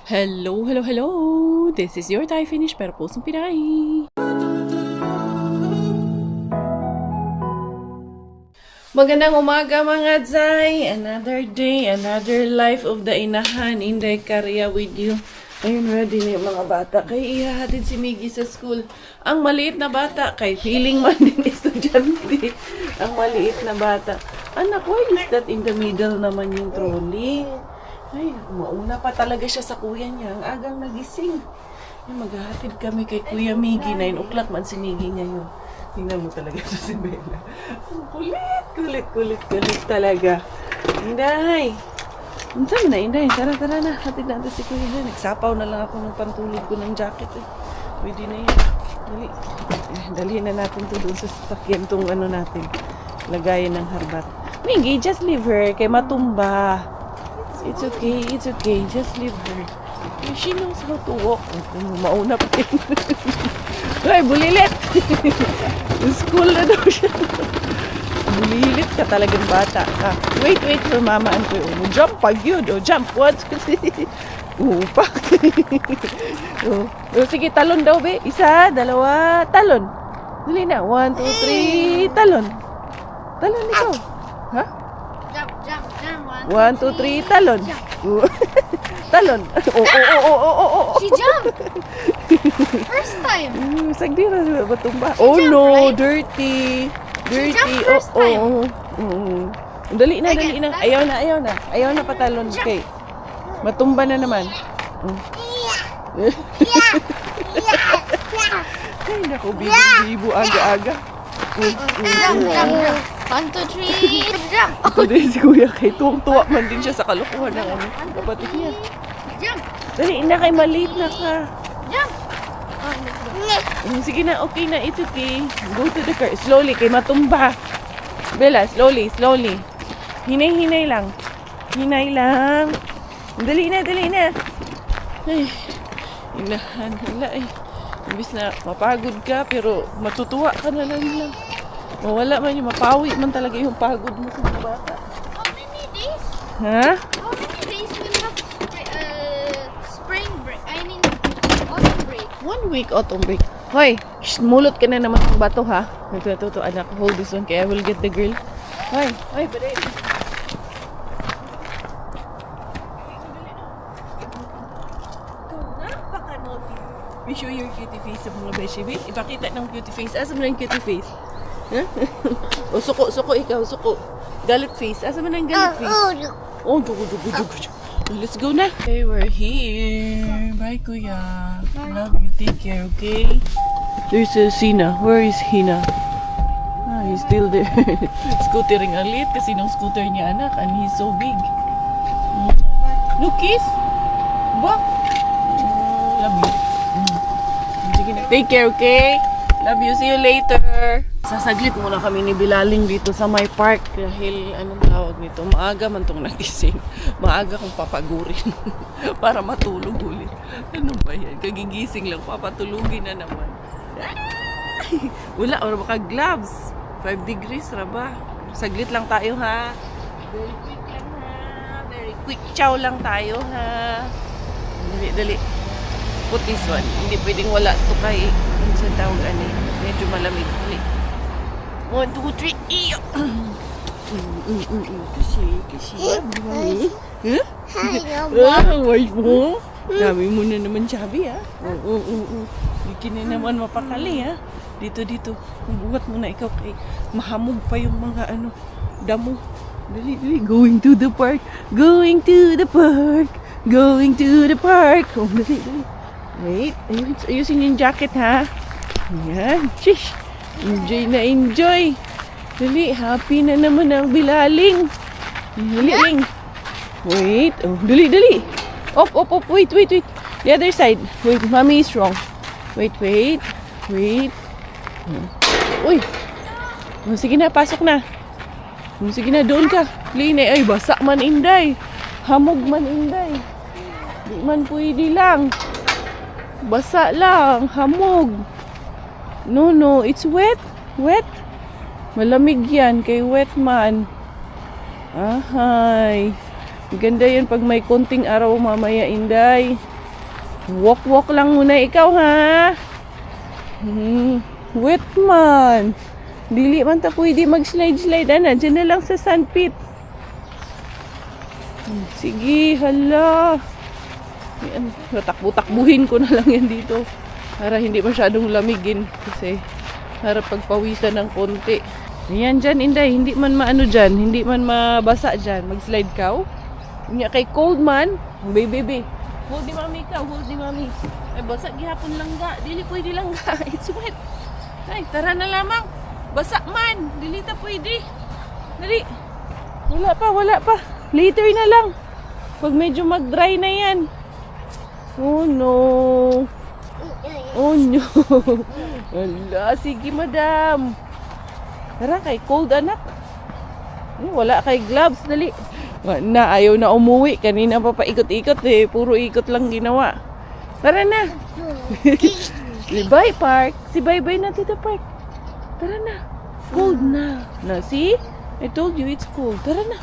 Hello, hello, hello! This is your Thai finish pero pusong Pinay. Magandang umaga mga Zay! Another day, another life of the inahan. Inday Karya with you. Ayun, ready na yung mga bata. Kaya ihahatid si Miggy sa school. Ang maliit na bata, kay feeling man din estudyante. Ang maliit na bata. Anak, why is that in the middle naman yung trolley? Ay, mauna pa talaga siya sa kuya niya. Ang agang nagising. Ay, maghahatid kami kay Kuya Miggy. 9 o'clock man si Miggy ngayon. Tingnan mo talaga siya si Bella. Kulit talaga. Inday! Unsan na, Inday? Tara na. Hatid natin si Kuya na. Nagsapaw na lang ako ng pantulog ko ng jacket. Pwede na yan. Dali. Dalhin na natin to doon sa sasakyan tong ano natin. Lagayan ng harbat. Miggy, just leave her. Kay matumba. It's okay. Just leave her. She knows how to walk. Mauna pa rin. Ay, bulilit! School na daw siya. Bulilit ka talagang bata ka. Wait for mama and kuya. Jump pag yun. Jump. What? Upak. Sige, talon daw, be. 1, 2, talon. Dali na. 1, 2, 3, talon. Talon ikaw. Ha? Jump. 1, 2, 3, talon. Talon. Oh. She jumped. First time. Sagdira na batumba. Oh jumped, no, right? dirty. jumped first time. Dali na. Again. Ayaw na patalon kay. Matumba na naman. Ay, naku, bibo aga-aga. Jump. 1, 2, 3, jump. Ito din si Kuya kay tuwang-tuwa man din siya sa kalukuhan ng kapatid niya. Jump. Dali na kay maliit na ka. Jump. Sige na, okay na, it's okay. Go to the car. Slowly, kay matumba. Bella, slowly. Hinay lang. Dali na. Ay, inahan. Wala eh. Imbis na mapagod ka, pero matutuwa ka na lang. Mawala man yung mapawi man talaga yung pagod mo sa mga bata. How many days? Ha? How many days will have spring break? I mean, autumn break. 1 week autumn break. Hoy, mulot ka na naman ng bato ha. Ito, anak, hold this one kaya I will get the girl. Hoy, badai. Napaka-naughty. We show your cutie face sa mga beshi. Ipakita ng cutie face. Asa mo na yung cutie face? Huh? O, suko ikaw, suko. Galit face. Asa mo na yung galit face? Oh, dugo. Let's go na. Okay, we're here. Bye, Kuya. Love you. Take care, okay? There's Sina. Where is Hina? He's still there. Scootering ang liit kasi nung scooter niya, anak. And he's so big. No kiss? Bak? Love you. Sige na. Take care, okay? Love you. See you later. Sasaglit muna kami ni Bilaling dito sa my park dahil anong tawag nito, maaga man tong nagising. Maaga kong papagurin para matulog ulit. Ano ba yan? Kagigising lang, papatulugin na naman. Wala, or baka gloves. 5 degrees ra ba? Saglit lang tayo ha. Very quick lang ha. Very quick chow lang tayo ha. Dali. Put this one. Hindi pwedeng wala to kay ano sa tawag ani. Medyo malamig. Dali. 1, 2, 3, iyo! Kasi. Mami. Huh? Wife mo? Dami mo na naman sabi, ha? Hindi ka na naman mapakali, ha? Dito. Buhat mo na ikaw kay mahamog pa yung mga damo. Dali. Going to the park. Oh, dali. Wait. Ayusin yung jacket, ha? Ayan. Shish! Enjoy. Dali, happy na naman ang Bilaling. Dali. Wait. Oh, dali. Op. Wait. The other side. Wait, mommy is wrong. Wait. Uy. Oh, sige na, pasok na. Sige na, doon ka. Line, ay, basa man, Inday. Hamog man, Inday. Di man pwede lang. Basa lang, hamog. No, it's wet. Malamig yan, kay wet man. Ahay. Ganda yan pag may konting araw mamaya, Inday. Walk-walk lang muna ikaw, ha? Wet man. Dili man ta pwede mag-slide-slide. Ana, dyan na lang sa sandpit. Sige, hala. Yan, natakbo-takbuhin ko na lang yan dito. Para hindi masyadong lamigin. Kasi, para pagpawisan ng konti. Yan dyan, Inday. Hindi man maano dyan. Hindi man mabasa dyan. Mag-slide ka. Nga kay cold man. Baby. Hold ni mami ka. Hold ni mami. Ay, basa gihapon lang ga. Dili pwede lang ga. It's wet. Ay, tara na lamang. Basa man. Dili ta pwede. Dali. Wala pa. Later na lang. Pag medyo mag-dry na yan. Oh no. Wala. Sige, madam. Tara, kay cold anak. Wala kay gloves. Dali. Na, ayaw na umuwi. Kanina pa paikot-ikot eh. Puro ikot lang ginawa. Tara na. Bye, Park. Si bye-bye na, Tita Park. Tara na. Cold na. Na, see? I told you it's cold. Tara na.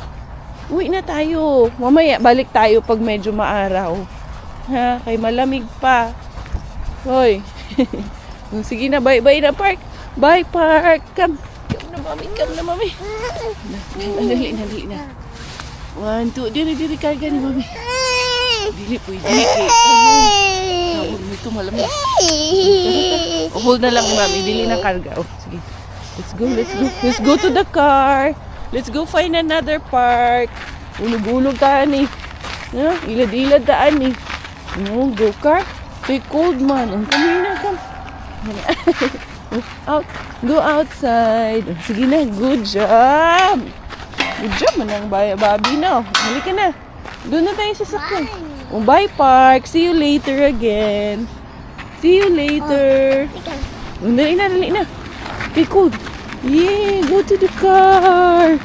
Uwi na tayo. Mamaya, balik tayo pag medyo maaraw. Ha? Kay malamig pa. Hoy. Sige na, bye-bye na, Park. Bye, Park. Come na, mami. Dali na. 1, 2, diri karga ni mami. Dili pwede. Tawag mo ito, malamig. Hold na lang ni mami, dili na karga. Oh, sige. Let's go to the car. Let's go find another park. Ulog-ulog taan eh. Ilad-ilad taan eh. Go car. Stay cold man. Ang kamina ka. Go outside. Sige na, good job. Good job, manang babi na. Halika na. Doon na tayo sa sakyan. Bye, Park. See you later again. See you later. Dali na. Okay, cool. Yeah, go to the car.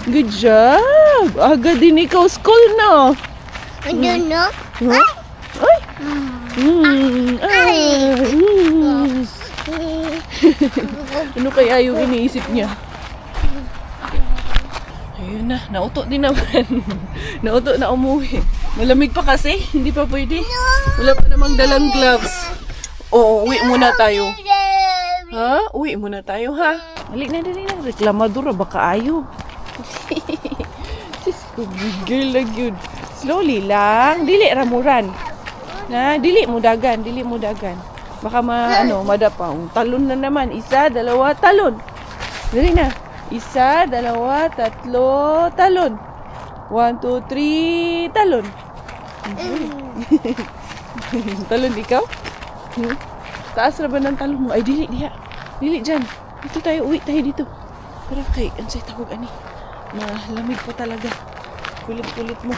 Good job. Agad din ikaw school, no? I don't know. Ay. Ano kaya yung iniisip niya? Ayun na, nauto din naman. Nauto na umuwi. Malamig pa kasi, hindi pa pwede. Wala pa namang dalang gloves. Oo, uwi muna tayo. Ha? Uwi muna tayo, ha? Dali na. Reklamadora, baka ayaw. Diyos ko, girl lang yun. Slowly lang. Dili ramuran. Dili mo dagan. Baka madapang. Talon na naman. 1, 2, talon. Dali na. 1, 2, 3, talon. 1, 2, 3, talon. Talon ikaw? Taas na ba ng talon mo? Ay, dili dyan. Dito tayo, uwi tayo dito. Pero kay, ansay tawag ani. Malamig pa talaga. Kulit mo.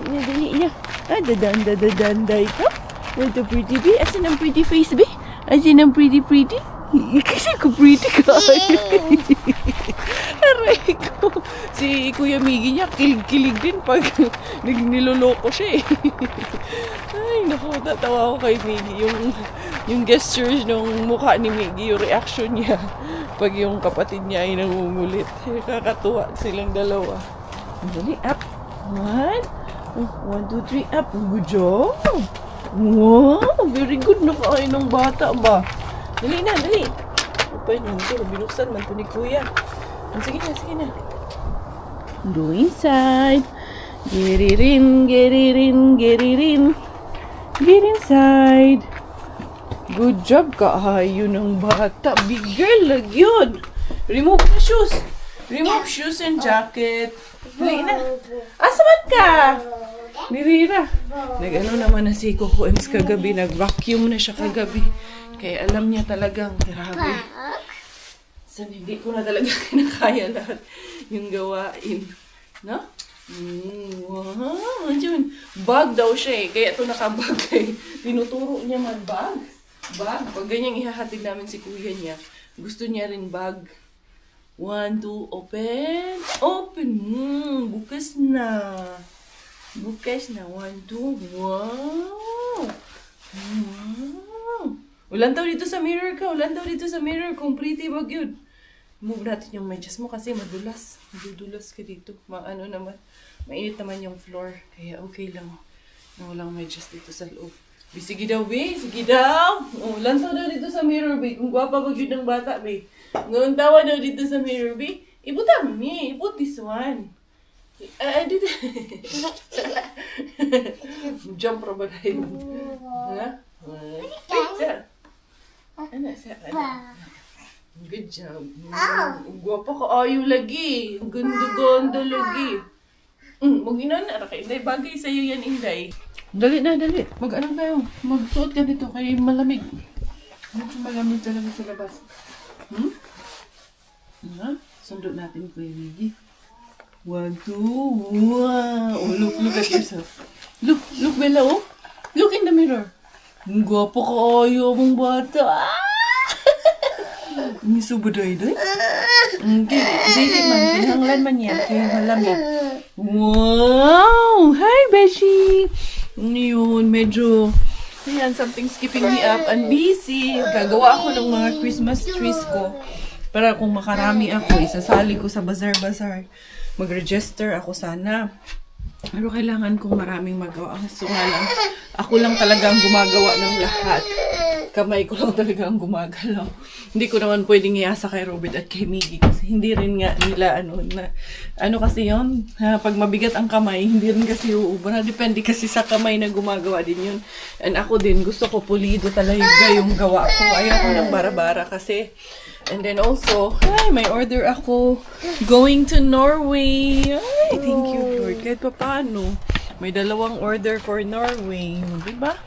Dali niya. Dadanday ka. What a pretty bee. Asan ang pretty face, be? Asan ang pretty? Kasi ko pretty ka. Aray ko. Si Kuya Miggy niya, kilig-kilig din pag niloloko siya eh. Ay, naku, tatawa ko kay Miggy. Yung gestures ng mukha ni Miggy, yung reaction niya pag yung kapatid niya ay nangungulit. Kakatuwa silang dalawa. Dali, up. 1, 2, 3, up. Good job. Wow, very good na kain ng bata ba? Dali na. Upay nyo ito, binuksan man ito ni Kuya. Sige na. Go inside. Get it in. Get inside. Good job kaayo ng bata. Big girl, yun. Remove the shoes. Remove shoes and jacket. Dali na. Asaman ka? Nirira. Nag-ano naman na si Coco Ems kagabi. Nag-vacuum na siya kagabi. Kaya alam niya talagang grabe. San hindi ko na talaga kinakaya lahat yung gawain. No? Wow. Andiyan. Bag daw siya eh. Kaya ito nakabag eh. Tinuturo niya man bag. Pag ganyang ihahatid namin si kuya niya, gusto niya rin bag. 1, 2, open. Bukas na. 1, 2. Wow. Ulan daw dito sa mirror ka. Kung pretty bag yun. Move natin yung medyas mo kasi madulas. Madudulas ka dito. Mainit naman yung floor. Kaya okay lang na walang medyas dito sa loob. Sige daw, be. Sige daw. Oh, lantaw daw dito sa mirror, be. Kung gwapa ba yun ng bata, be. Ngayon tawa daw dito sa mirror, be. Ibutang me. Ibut this one. Dito. Jump ra ba tayo? Ha? Sir. Ano, sir? Good job. Gwapa ka ayo lagi. Gondo-gondo lagi. Mag-inan na. Inday, bagay sa'yo yan, Inday. Dali na, dali. Mag-ano tayo? Magsuot ka dito kay malamig. Medyo malamig talaga sa labas. Sundot natin, Kuya Miggy. 1, 2, wow! Oh, look at yourself. Look, Bella, oh. Look in the mirror. Ang gwapo ka, ayaw mong bata. Miso ba day? Dili man. Hinanglan man yan. Kaya malamig. Wow! Hi, Beshi! Yun, medyo, ayan, something's keeping me up and busy. Gagawa ako ng mga Christmas trees ko. Para kung makarami ako, isasali ko sa bazaar-bazaar. Mag-register ako sana. Pero kailangan kong maraming magawa. So nga lang, ako lang talaga ang gumagawa ng lahat. Kamay ko lang talaga ang gumagalaw. Hindi ko naman pwedeng iasa kay Robert at kay Miggy kasi hindi rin nga nila ano kasi yun, pag mabigat ang kamay, hindi rin kasi uubra. Depende kasi sa kamay na gumagawa din yun. And ako din, gusto ko pulido talaga yung gawa ko. Ayaw ko ng bara-bara kasi. And then also, may order ako going to Norway. Ay, thank you Lord. Kahit pa paano, may 2 order for Norway. Diba?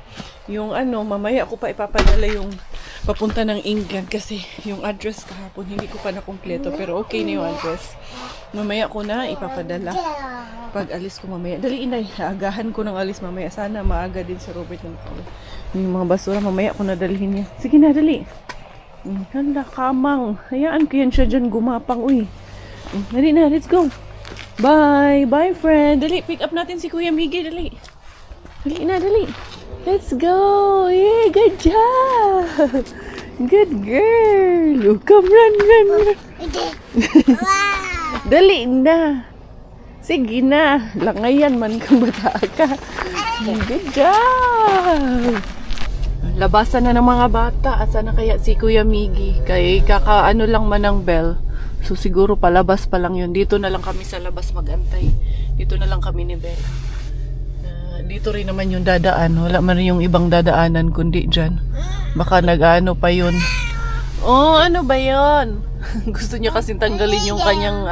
Yung mamaya ko pa ipapadala yung papunta ng England kasi yung address kahapon hindi ko pa nakumpleto pero okay na yung address. Mamaya ko na ipapadala pag alis ko mamaya. Dali Inday, agahan ko ng alis mamaya. Sana maaga din si Robert ng yung mga basura mamaya ko na dalhin niya. Sige na, dali. Handa kamang. Hayaan ko yan siya dyan gumapang. Uy. Dali na, let's go. Bye. Bye friend. Dali, pick up natin si Kuya Miggy. Dali. Dali na, dali. Let's go! Yay! Good job! Good girl! Oh, come run! Dali na! Sige na! Langayan man kang bata ka. Good job! Labasan na ng mga bata. At sana kaya si Kuya Miggy? Kaya kakaano lang man ng bell. So siguro palabas pa lang yun. Dito na lang kami sa labas magantay. Dito na lang kami ni Bella. Dito rin naman yung dadaan. Wala man yung ibang dadaanan kundi dyan. Baka nag-ano pa yun. Oh, ano ba yun? Gusto niya kasing tanggalin yung kanyang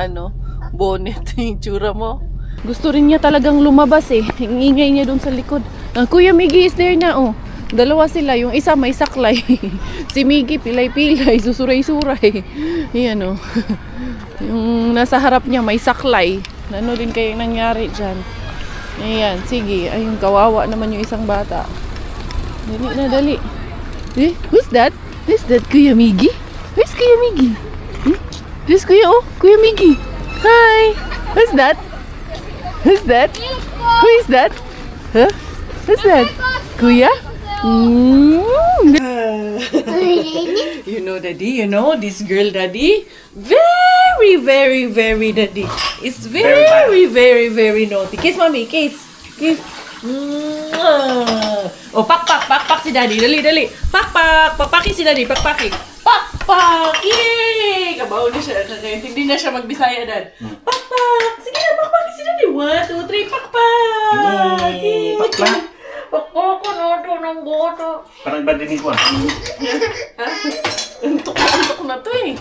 bonnet. Yung tsura mo. Gusto rin niya talagang lumabas eh. Ingay niya dun sa likod. Kuya Miggy is there na oh. 2 sila. Yung isa may saklay. Si Miggy pilay-pilay. Susuray-suray. Yan oh. Yung nasa harap niya may saklay. Ano din kayong nangyari dyan? Ayan, sige. Ayun, kawawa naman yung isang bata. Dali na, dali. Who's that? Who's that, Kuya Miggy? Where's Kuya Miggy? There's Kuya, Kuya Miggy. Hi! Who's that? Who's that? Who is that? Huh? Who's that? Kuya? You know, Daddy, you know, this girl, Daddy, very, very, very, Daddy, is very, very, very naughty. Kiss, Mommy, kiss. Kiss. Oh, pak si Daddy. Dali, dali. Pakpaki si Daddy, pakpaki. Pakpak! Yay! Kabaw na siya. Hindi na siya magbisaya, Dad. Pakpak! Sige na, pakpaki si Daddy. 1, 2, 3, pakpak! Yay! Pakpak! Pakpak ko na ito ng boto. Parang ba dinig ko Ha? Antok na to eh.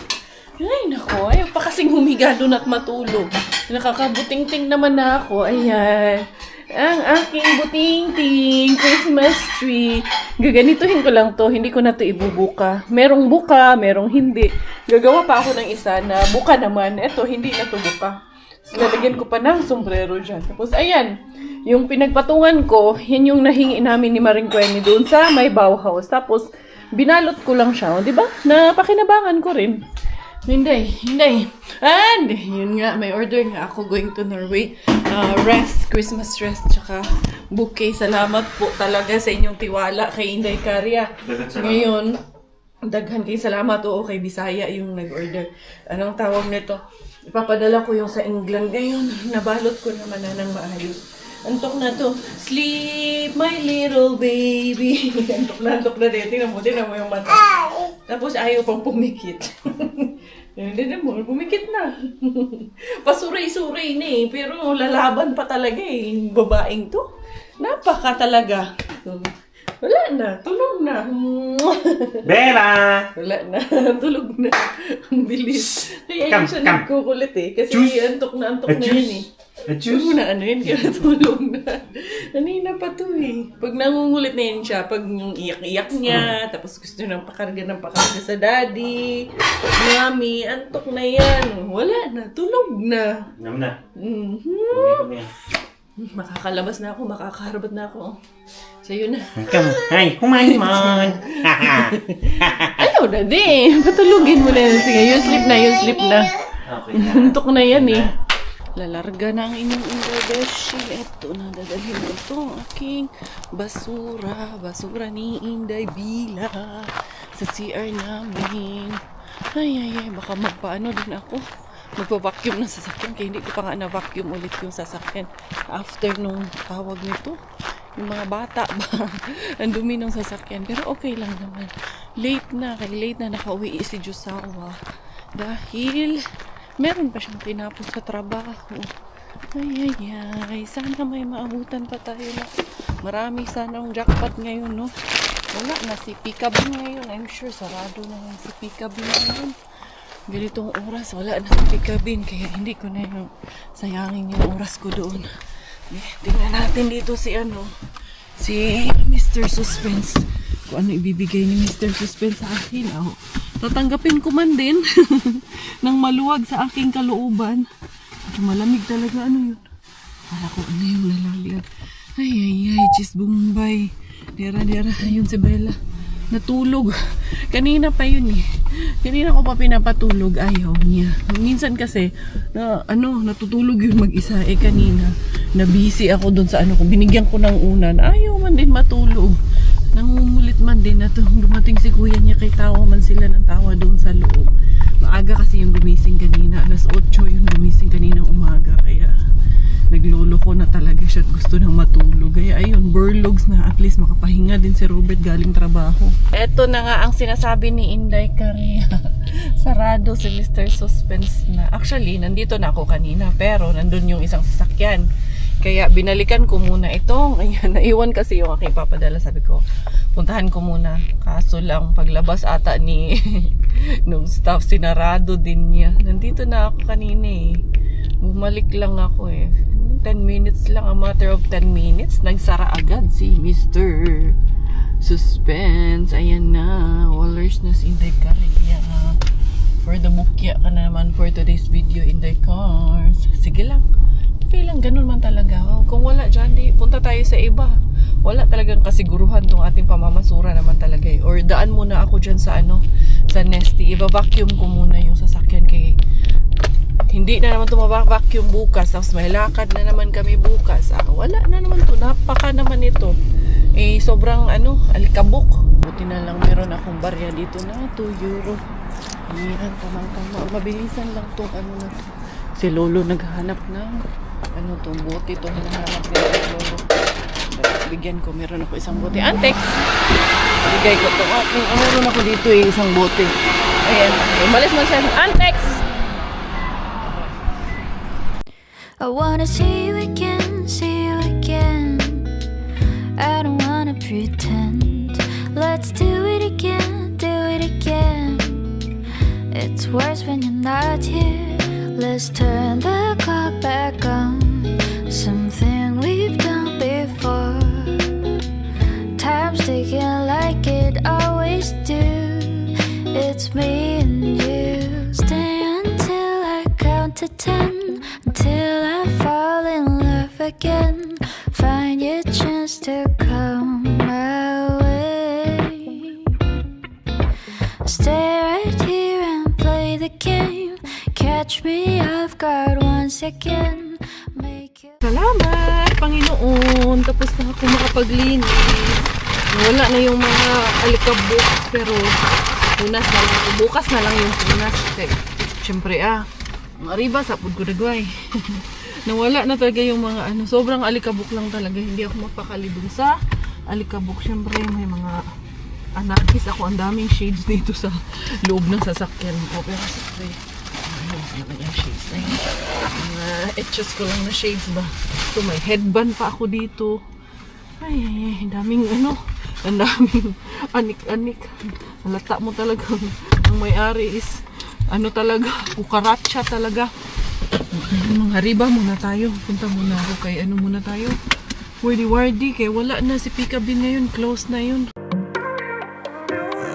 Ay, nako. Ayaw pa kasing humiga doon at matulog. Nakakabuting-ting naman na ako. Ayan. Ang aking buting-ting Christmas tree. Gaganituhin ko lang to. Hindi ko na to ibubuka. Merong buka, merong hindi. Gagawa pa ako ng isa na buka naman. Eto, hindi na to buka. So, lalagyan ko pa ng sombrero dyan. Tapos, ayan. Yung pinagpatungan ko, yan yung nahingi namin ni Maring Kweni doon sa may Bauhaus. Tapos, binalot ko lang siya. O, diba? Napakinabangan ko rin. Hindi. And, yun nga, may order nga ako going to Norway. Christmas rest, tsaka bouquet. Salamat po talaga sa inyong tiwala kay Inday Karya. Ngayon, daghan kay salamat o kay Bisaya yung nag-order. Anong tawag nito? Ipapadala ko yung sa England ngayon. Nabalot ko naman na ng maayos. Antok na to. Sleep, my little baby. Antok na din. Tingnan mo yung mata. Tapos ayaw pang pumikit. Hindi mo, pumikit na. Pasuray-suray na eh. Pero lalaban pa talaga eh. Yung babaeng to. Napaka talaga. Wala na. Tulog na. Bella! Wala na. Tulog na. Ang bilis. Kaya yun siya nagkukulit eh. Kasi antok na yun eh. Huwag mo na ano yun, kaya natulog na. Kanina pa to eh. Pag nangungulit na yun siya, pag yung iyak-iyak niya, tapos gusto nang pakarga sa daddy, mami, antok na yan. Wala na, tulog na. Nam na. Makakalabas na ako, makakaharbat na ako. Sa'yo na. Hi, humaymon! Ayaw na din. Patulugin mo na yan. Sige, you sleep na. Okay na. Antok na yan eh. Lalarga na ang inyong Inday. Ito na, dadalhin ko ito. Aking basura ni Inday Bila sa CR namin. Ay, baka magpaano din ako. Magpa-vacuum ng sasakyan, kaya hindi ko pa nga na-vacuum ulit yung sasakyan after nung tawag nito. Yung mga bata ba, ang dumi ng sasakyan. Pero okay lang naman. Late na nakauwi si Josawa. Dahil meron pa siyang tinapos sa trabaho. Ay, sana may maabutan pa tayo na. Marami sana ang jackpot ngayon, no? Wala na si Pikabin ngayon. I'm sure sarado na yan si Pikabin ngayon. Ganitong oras, wala na si Pikabin. Kaya hindi ko na yung sayangin yung oras ko doon. Tingnan natin dito si Mr. Suspense. Kung ano ibibigay ni Mr. Suspense sa akin. Tatanggapin ko man din ng maluwag sa aking kalooban. At malamig talaga, ano yun? Para ko ano yung lalagyan. Ay, Chis Bombay. Dira, ayun si Bella. Natulog. Kanina pa yun eh. Kanina ko pa pinapatulog. Ayaw niya. Minsan kasi, natutulog yun mag-isa. Kanina, na-busy ako dun sa ko. Binigyan ko ng unan. Ayaw man din matulog. Nangumulit man din na dumating si kuya niya kay tawa man sila ng tawa doon sa loob. Maaga kasi yung gumising kanina. Alas 8 yung gumising kaninang umaga. Kaya naglolo ko na talaga siya at gusto nang matulog. Kaya ayun, burlogs na at least makapahinga din si Robert galing trabaho. Eto na nga ang sinasabi ni Inday Karia. Sarado si Mr. Suspense na. Actually, nandito na ako kanina pero nandun yung isang sasakyan. Kaya binalikan ko muna itong, ayan, naiwan kasi yung aking papadala. Sabi ko, puntahan ko muna. Kaso lang, paglabas ata ni nung staff, sinarado din niya. Nandito na ako kanina eh. Bumalik lang ako eh. 10 minutes lang, a matter of 10 minutes. Nagsara agad si Mr. Suspense. Ayan na, Wallers na si Inday Karia. For the bukya ka naman for today's video, Inday Cars. Sige lang. Okay lang, ganun man talaga. Kung wala dyan, punta tayo sa iba. Wala talagang kasiguruhan tong ating pamamasura naman talaga eh. Or daan muna ako dyan sa sa Nesty. Iba-vacuum ko muna yung sasakyan kay hindi na naman vacuum bukas. Tapos may lakad na naman kami bukas. Wala na naman to. Napaka naman ito. Sobrang alikabok. Buti na lang meron akong barya dito na 2 euro. Ayan, tamang-tama. Mabilisan lang tong na to. Si Lolo naghahanap ng bote to. Hinahanap nila si Lolo. Bigyan ko, meron ako isang bote. Antex! Bigay ko to. Meron ako dito isang bote. Ayan. Umalis man siya. Antex! I wanna see you again, see you again. I don't wanna pretend. Let's do it again, do it again. It's worse when you're not here. Let's turn the clock back on. Something we've done before. Time's ticking like it always do. It's me and you. Stay until I count to 10. Until I fall in love again. Find your chance to come my way. Stay right here and play the game. Catch me off guard once again. Make you... Salamat, Panginoon. Tapos na ako makapaglinis. Wala na yung mga alikabok. Pero punas na lang. Bukas na lang yung punas. Siyempre mariba, sapod ko nagway. Nawala na talaga yung mga ano, sobrang alikabok lang talaga. Hindi ako mapakali dun sa alikabok. Syempre may mga anarkis ako. Ang daming shades dito sa loob ng sasakyan ko. Pero syempre, ayun naman yung shades na yun. Mga etches ko lang na shades ba. So may headband pa ako dito. Ay, ang daming ano, ang daming anik-anik. Halata mo talaga ang may-ari is ano talaga, kukaratsa talaga. Mga riba muna tayo. Punta muna ako kay ano muna tayo. Wardy, kaya wala na si Pikabin ngayon. Close na yun.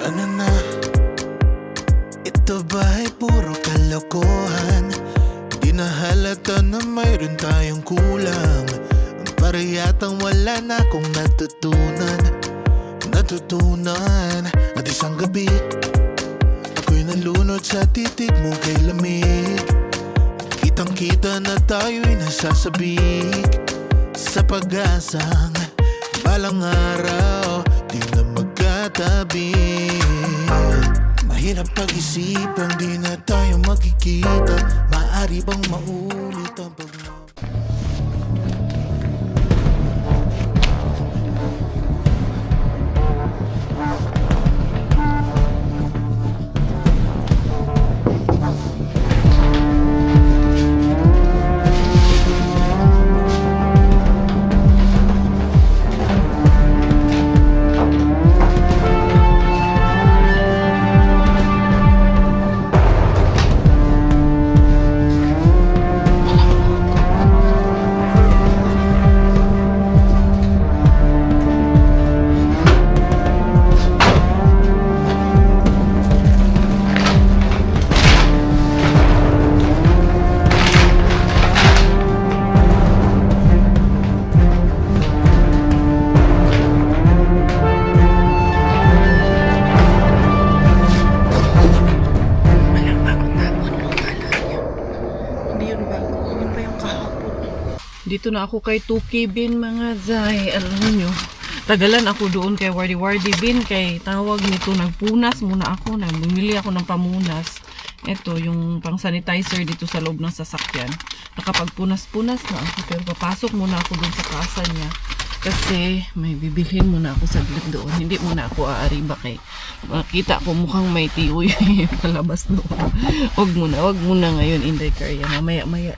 Ano na? Ito ba ay puro kalokohan? Di na halata na mayroon tayong kulang. Para yatang wala na akong natutunan. At isang gabi ako'y nalunod sa titig mo kay lamig. Kitang-kita na tayo'y nasasabik sa pag-asang balang araw di na magkatabi. Mahirap pag-isipang di na tayo magkikita. Maaari bang maulit ang Dito na ako kay Tuki Bin mga zay. Alam nyo, tagalan ako doon kay Wardy Bin. Kay tawag nito, nagpunas muna ako. Bumili ako ng pamunas. Ito, yung pang sanitizer dito sa loob ng sasakyan. Nakapagpunas-punas na ako. Pero papasok muna ako doon sa kasa niya. Kasi may bibilhin muna ako saglit doon. Hindi muna ako aariba kay makita ko mukhang may tiyoy palabas doon. Wag muna ngayon, Inday Karya. Mamaya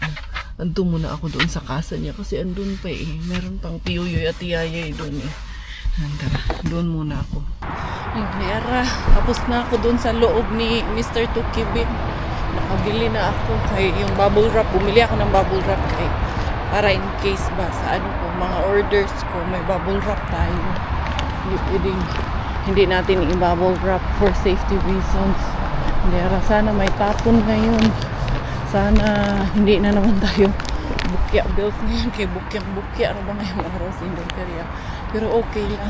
andun muna ako doon sa kasa niya kasi andun pa eh. Meron pang piyoyoy at tiyayay doon eh. Tara, doon muna ako. Ay, Mera, tapos na ako doon sa loob ni Mr. Tukibin. Nakabili na ako kay yung bubble wrap. Bumili ako ng bubble wrap kay para in case ba sa ano ko, mga orders ko, may bubble wrap tayo. Hindi natin i-bubble wrap for safety reasons. Mera, sana may tapon ngayon. Sana hindi na naman tayo bukya bills ngayon kay bukya ano ba ngayong araw sa Inday Karya. Pero okay lang,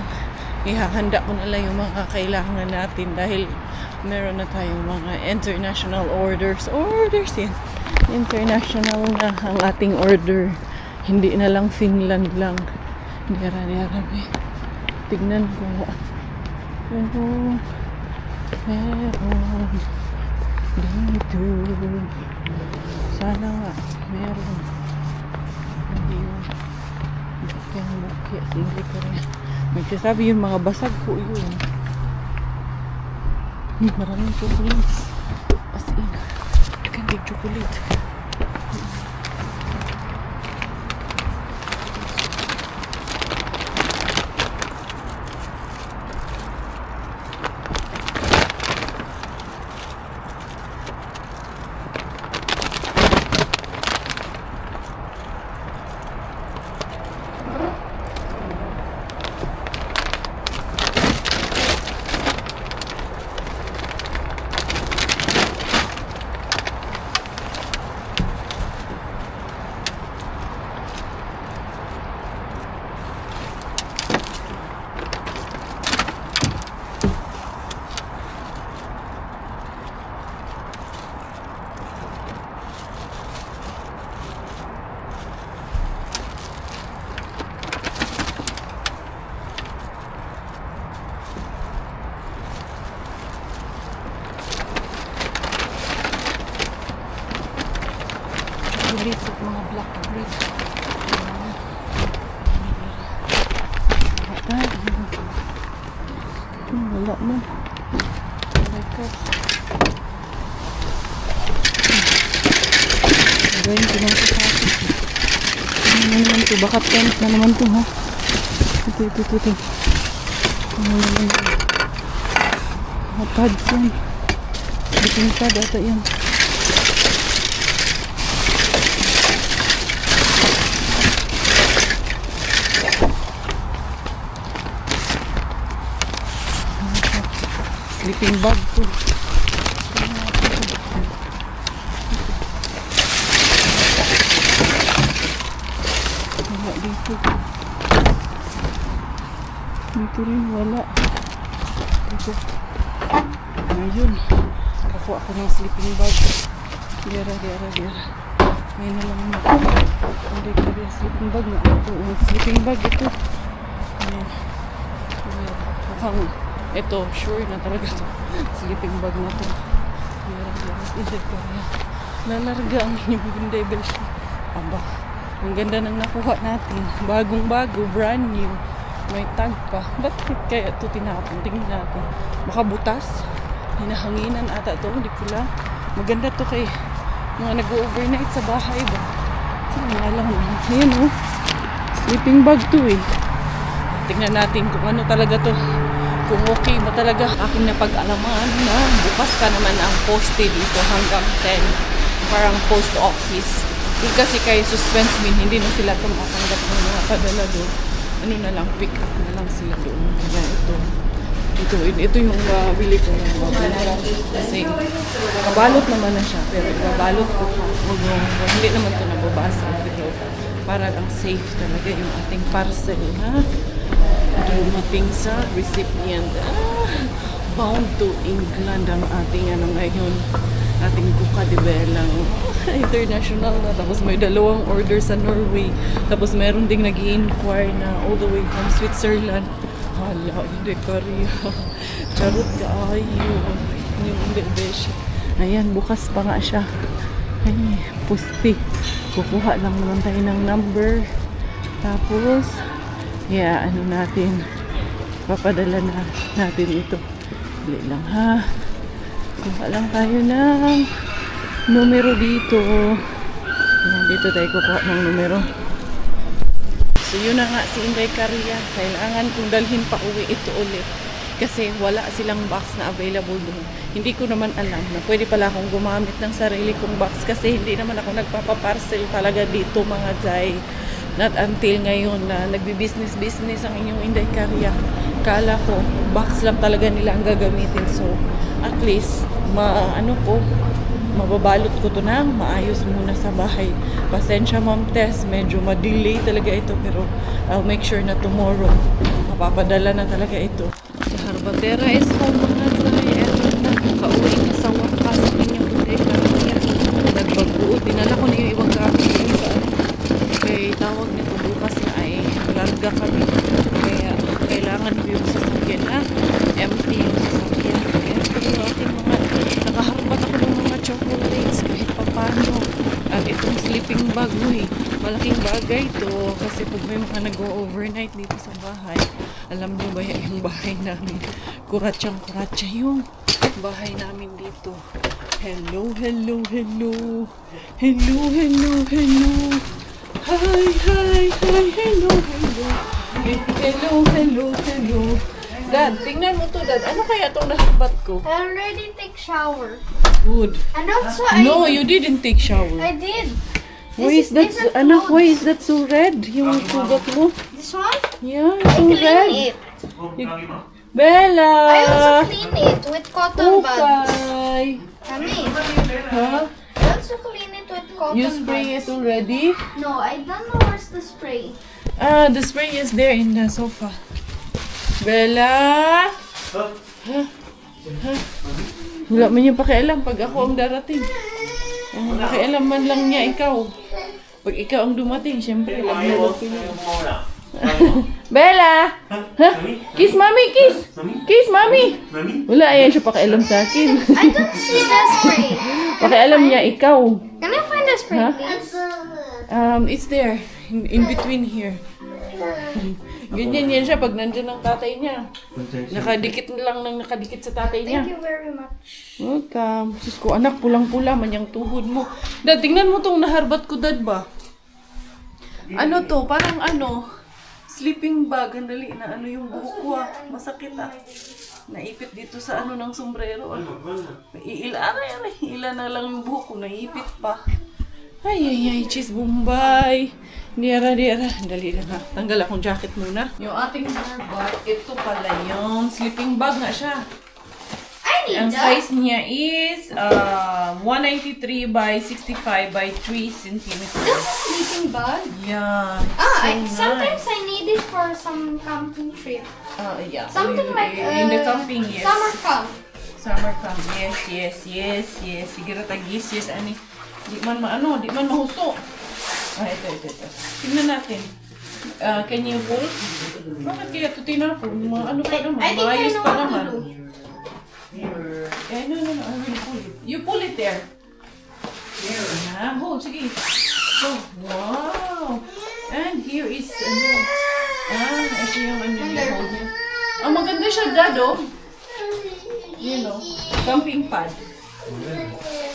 ihahanda ko na lang yung mga kailangan natin dahil meron na tayong mga international orders yes, international na ang ating order, hindi na lang Finland lang. Diyara-diyara tignan ko meron dito. Sana nga, meron. Hindi yun. Bukya. Sige ka rin. Magsasabi yung mga basag ko yun. Maraming chocolates. As in, kandig chocolate. Chocolates at mga blackbird. Wala na. Oh my gosh. Gawin ko lang sa akin. Ano naman ito? Bakat tent na naman ito, ha? Ito. Ano naman ito? Pads yan. Bikin pad ata yan. Sleeping bag po. Wala dito. Dito rin wala. Dito. Ayun. Kakuha ako ng sleeping bag. Dira. Ngayon na lang ako. Hindi ka rin sleeping bag na ito. Sleeping bag ito. Ayan. Mukhang ito, sure na talaga ito. Sleeping bag na ito. Hindi ka rin. Nalarga ang inyong devil siya. Aba. Ang ganda ng nakuha natin. Bagong-bago, brand new. May tag pa. Ba't kaya ito tinapon? Tingnan natin. Baka butas. Hinahanginan ata ito. Hindi ko lang. Maganda to kay mga nag-overnight sa bahay ba. Saan nga lang. Ayan o. Sleeping bag to eh. Tingnan natin kung ano talaga to. Kung okay ba talaga. Aking napag-alaman na bukas pa naman ang poste dito hanggang 10. Parang post office. Yung kasi kay suspense bin, hindi na sila tumatanggap ng mga padala doon. Ano na lang, pick up na lang sila doon. Kaya ito yung bili ko ng mga kasi kabalot naman na siya. Pero kabalot ko hindi naman ito nababasa. Pero para lang safe talaga yung ating parcel, ha? Dumating sa recipient. Bound to England ang ating ngayon. Ating kuka de belang international na. Tapos may dalawang order sa Norway. Tapos meron ding nag-i-inquire na all the way from Switzerland. Hala, hindi Korea. Charot ka ayo. Hindi besh. Ayan, bukas pa nga siya. Ay, pusti. Kukuha lang naman tayo ng number. Tapos, ano natin. Papadala na natin ito. Dali lang ha. Kuha lang tayo ng numero dito. Dito tayo kukuha ng numero. So yun na nga si Inday Caria. Kailangan kong dalhin pa uwi ito ulit. Kasi wala silang box na available doon. Hindi ko naman alam na pwede pala akong gumamit ng sarili kong box. Kasi hindi naman ako nagpapaparcel talaga dito mga Zay. Not until ngayon na nagbi-business ang inyong Inday Caria. Kala ko box lang talaga nila ang gagamitin. So at least mababalot ko to na maayos muna sa bahay. Pasensya Ma'am Tess, medyo ma-delay talaga ito pero I'll make sure na tomorrow mapapadala na talaga ito. Si Harbatera is home mga Zay. Eto na, kauwi na sa wakas ang inyong Inday Caria. Nagbabuo, dinala ko na yung ibang gamit sa kay tawag nito bukas na ay larga kami. Kaya kailangan ko yung sasakyan na empty yung sasakyan. Kaya yung aking mga nakaharbat ako ng mga chocolates kahit papano. At itong sleeping bag mo malaking bagay to kasi pag may mga nag-overnight dito sa bahay, alam nyo ba yung bahay namin kuratsyang yung bahay namin dito. Hello. Hello. Dad, tingnan mo to, Dad. Ano kaya itong nahabat ko? I already take shower. Good. And also No, you didn't take shower. I did. Why is that so red? Yung sugat mo? This one? Yeah, I so clean red. it. Bella! I also clean it with cotton buds. Okay. Kami. Huh? I also clean it with cotton You spray buds. it already? No, I don't know where's the spray. The spray is there in the sofa. Bella! Wala man yung pakialam pag ako ang darating. Pakialam man lang niya ikaw. Pag ikaw ang dumating, syempre lang na. Bella! Huh? Kiss mommy, kiss! Kiss mommy! Wala, ayan siya pakialam sa akin. I don't see the spray. Pakialam niya ikaw. Can I find the spray, Huh? please? It's there. In between here. Ganyan yan siya pag nandyan ang tatay niya. Nakadikit lang ng nakadikit sa tatay niya. Thank you very much. Welcome. Diyos ko, anak, pulang-pula man yung tuhod mo. Dad, tingnan mo tong naharbat ko, Dad, ba? Ano to? Parang ano? Sleeping bag. Andali na ano yung buhok ko, ah. Masakit, ah. Naipit dito sa ano ng sombrero. Ila na lang yung buhok ko. Naipit pa. Ay, cheese bombay. Diara. Dali na ha. Tanggal akong jacket muna. Yung ating bag, ito pala yung sleeping bag na siya. I need Ang that. size niya is 193 by 65 by 3 centimeters. This is sleeping bag. Yeah. Sometimes I need it for some camping trip. Yeah. Something like in the camping, yes. summer camp. Summer camp. Yes. Sige ratagis, yes, ani. Di man mahuso. Ito. Tingnan natin. Can you pull? Bakit kaya ito tinapon? Mga ano pa naman? I think I Maayos know pa what to naman. do. No. I will pull it. You pull it there. There. Hold. Sige. Oh, wow. And here is, ito yung ano yung hold niya. Maganda siya, Dad, oh. You know, camping pad.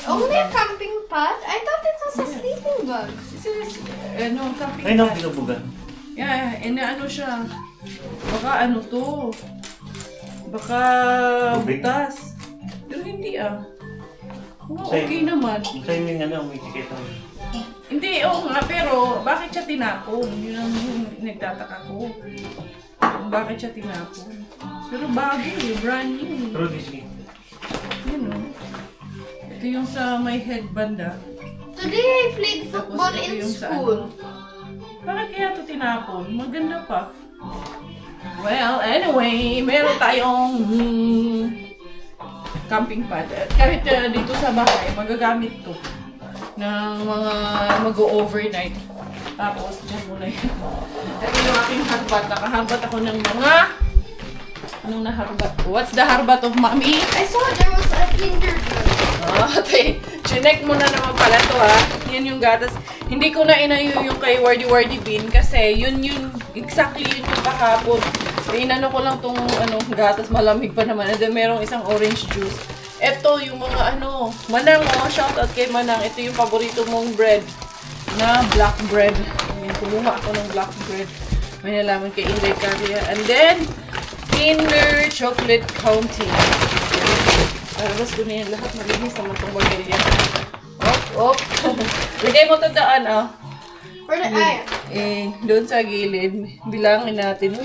Only a camping pad? I thought it was a sleeping bag. This is, camping Ay, no, pad. binubugan. Yeah, ano siya. Baka ano to. Baka Tubig? butas. Pero hindi Oh, Sa'yo- okay naman. Sa'yo yung ano, may tiketa. Hindi, oo nga, pero bakit siya tinapon? Yun ang nagtataka ko. Bakit siya tinapon? Pero bago brand new. Pero this week. Yun o. Ito yung sa may headband Today I played football Tapos ito in yung sa school. Bakit kaya ito tinapon? Maganda pa. Well, anyway, meron tayong camping pad. At kahit dito sa bahay, magagamit to ng mga mag-overnight. Tapos, dyan muna yun. Ito yung aking harbat. Nakaharbat ako ng mga... Anong naharbat ko? What's the harbat of mommy? I saw there was a Kinder Joy. Okay. Chinek mo na naman pala to, ha. Yan yung gatas. Hindi ko na inayo yung kay Wardy Bean kasi yun exactly yun yung kahapon. Inano ko lang tong gatas, malamig pa naman. And then merong isang orange juice. Ito yung mga Manang, shoutout kay Manang. Ito yung paborito mong bread na black bread. Ayan, kumuha ako ng black bread. May nalaman kay Inday Carria. And then, Kinder Chocolate County. Tarabas ko na yan lahat. Malinis naman itong bagay. Op. Bigay mo ito daan, For the doon sa gilid. Bilangin natin.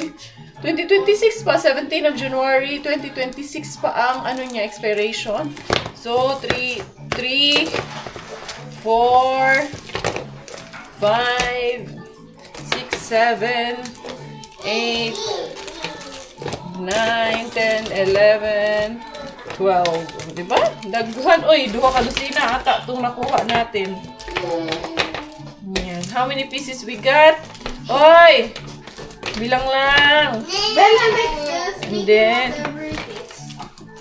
2026 pa. 17 of January. 2026 pa ang expiration. So, 3, 4, 5, 6, 7, 8, 9, 10, 11, 12. Diba? Daghan. Uy, duha ka dosina ata itong nakuha natin. Yan. How many pieces we got? Oy! Bilang lang. Bella likes the sleeping then- whatever it is.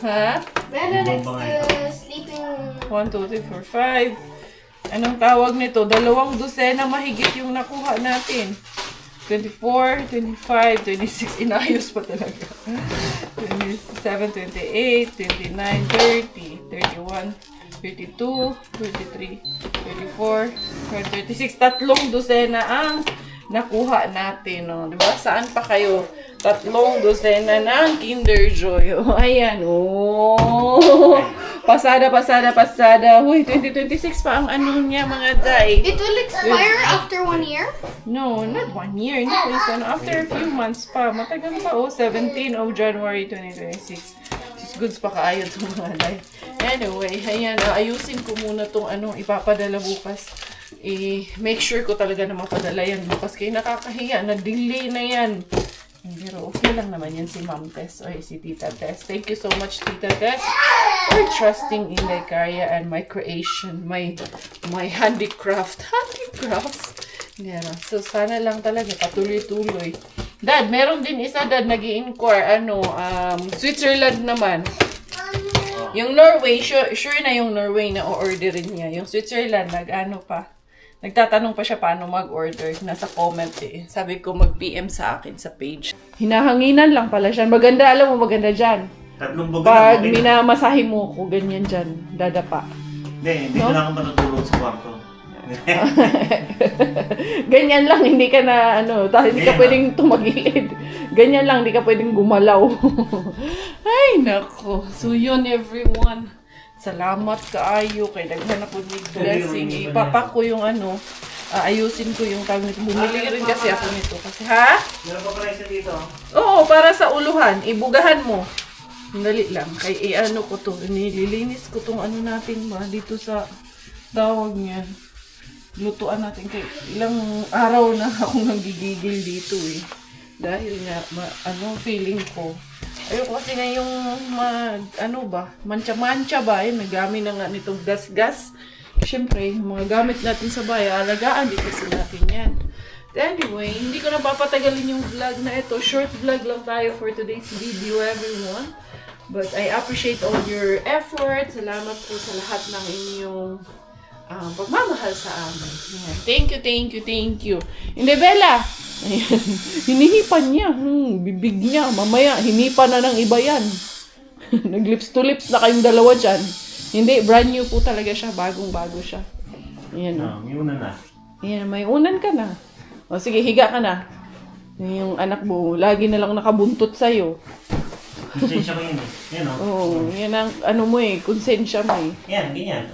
Ha? Bella likes the sleeping... 1, 2, 3, 4, 5. Anong tawag nito? 2 dosena mahigit yung nakuha natin. 24, 25, 26. Inayos pa talaga. 27, 28, 29, 30, 31, 32, 33, 34, 36. 3 dosena ang nakuha natin. No? Diba? Saan pa kayo? 3 dosena ng Kinder Joy. Oh, ayan. Oh. Pasada. Huy, 2026 pa ang niya mga day. It will expire after 1 year? No, not 1 year. Not this after a few months pa. Matagal pa. 17 of January 2026. Goods pa kaayon sa mga day. Anyway, ayan. Ayusin ko muna itong ipapadala bukas. Make sure ko talaga na mapadala yan bukas. Kaya nakakahiya. Na-delay na yan. Pero okay lang naman yan si Ma'am Tess or si Tita Tess. Thank you so much, Tita Tess, for trusting in Inday Carria and my creation, my handicraft. Yeah. So, sana lang talaga patuloy-tuloy. Dad, meron din isa, Dad, nag-i-inquire, Switzerland naman. Yung Norway, sure na yung Norway na o-orderin niya. Yung Switzerland, Nagtatanong pa siya paano mag-order. Nasa comment eh. Sabi ko mag-PM sa akin sa page. Hinahanginan lang pala siya. Maganda, alam mo, maganda dyan. Tatlong baga Pag na. minamasahe mo ko, ganyan dyan. Dadapa. Hindi No? ko lang matutulog sa kwarto. Ganyan lang, hindi ka na hindi ka Ganyan pwedeng tumagilid. Ganyan lang, hindi ka pwedeng gumalaw. Ay, nako. So yun, everyone. Salamat kaayo kay daghan ako ni blessing. Ipapak ko yung ayusin ko yung tawag nito. Bumili rin kasi ako nito. Kasi, ha? Meron pa pala isa dito. Oo, para sa uluhan. Ibugahan mo. Dali lang. Kay ko to. Nililinis ko tong natin ba dito sa tawag niya. Lutuan natin kay ilang araw na akong nanggigigil dito eh. Dahil nga, feeling ko. Ayoko kasi na yung mancha-mancha ba, nagamit na nga nitong gas-gas. Siyempre, yung mga gamit natin sa bahay, alagaan din kasi natin yan. Anyway, hindi ko na papatagalin yung vlog na ito. Short vlog lang tayo for today's video, everyone. But I appreciate all your effort. Salamat po sa lahat ng inyong pagmamahal sa amin. Yan. Thank you. Hindi, Bella! Ayan. Hinihipan niya. Bibig niya. Mamaya, hinipan na ng iba yan. Nag-lips to lips na kayong dalawa dyan. Hindi, brand new po talaga siya. Bagong-bago siya. Ayan. May una na. Ayan, may unan ka na. O sige, higa ka na. Yung anak mo, lagi na lang nakabuntot sa'yo. Konsensya ko yun eh. Yan o. Oo, yan ang mo konsensya mo eh. Yan, ganyan.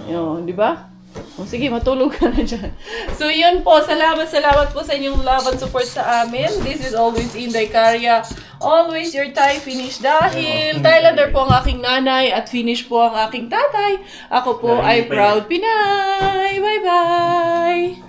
Di ba? O sige, matulog ka na dyan. So, yun po. Salamat po sa inyong love and support sa amin. This is always Inday Carya. Always your Thai finish. Dahil Thailander po ang aking nanay at finish po ang aking tatay. Ako po ay proud Pinay. Bye-bye!